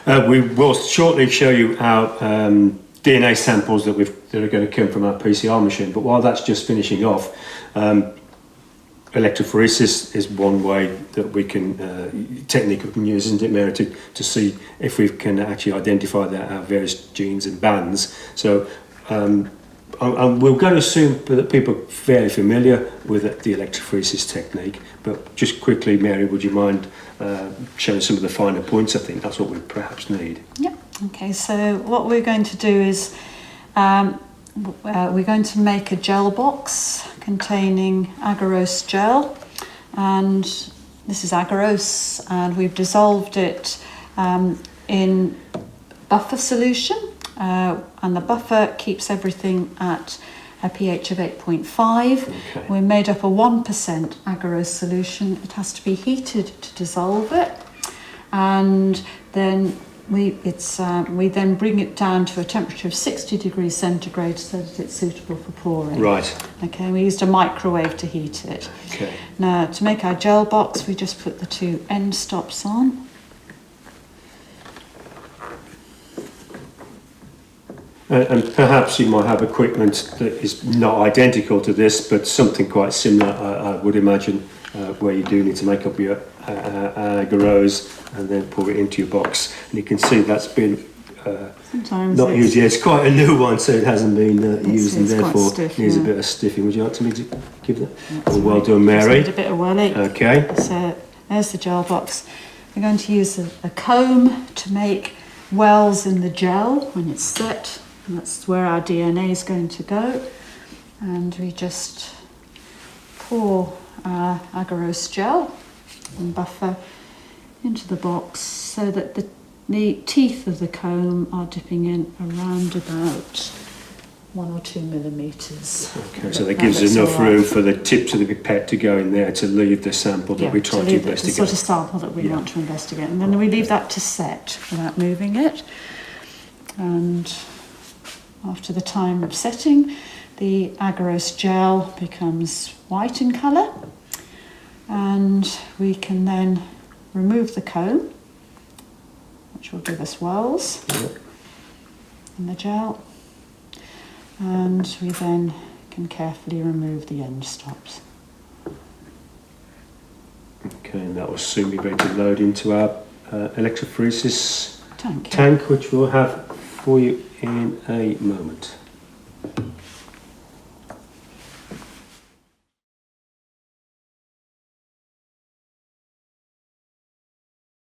We will shortly show you our DNA samples that are going to come from our PCR machine. But while that's just finishing off, electrophoresis is one way that we can technique we can use, isn't it, Mary, to see if we can actually identify our various genes and bands. So we're going to assume that people are fairly familiar with the electrophoresis technique, but just quickly, Mary, would you mind showing some of the finer points? I think that's what we perhaps need. Yep. Okay, so what we're going to do is we're going to make a gel box containing agarose gel, and this is agarose, and we've dissolved it in buffer solution, and the buffer keeps everything at a pH of 8.5. Okay. We're made up of 1% agarose solution. It has to be heated to dissolve it, and then we then bring it down to a temperature of 60 degrees centigrade so that it's suitable for pouring. Right. Okay, we used a microwave to heat it. Okay. Now, to make our gel box, we just put the two end stops on. And perhaps you might have equipment that is not identical to this, but something quite similar, I would imagine, where you do need to make up your agarose and then pour it into your box. And you can see that's been not used yet. It's quite a new one, so it hasn't been used, and therefore needs a bit of stiffing. Would you like me to give that? Oh, well done, Mary. Just need a bit of welly. Okay. So there's the gel box. We're going to use a comb to make wells in the gel when it's set. And that's where our DNA is going to go. And we just pour our agarose gel and buffer into the box so that the teeth of the comb are dipping in around about 1 or 2 millimetres. Okay, so that gives us enough room for the tips of the pipette to go in there to leave the sample that we try to investigate. The sort of sample that we want to investigate. And then we leave that to set without moving it. And after the time of setting, the agarose gel becomes white in colour, and we can then remove the comb, which will give us wells in the gel, and we then can carefully remove the end stops. Okay, and that will soon be ready to load into our electrophoresis Tank, which we'll have for you in a moment.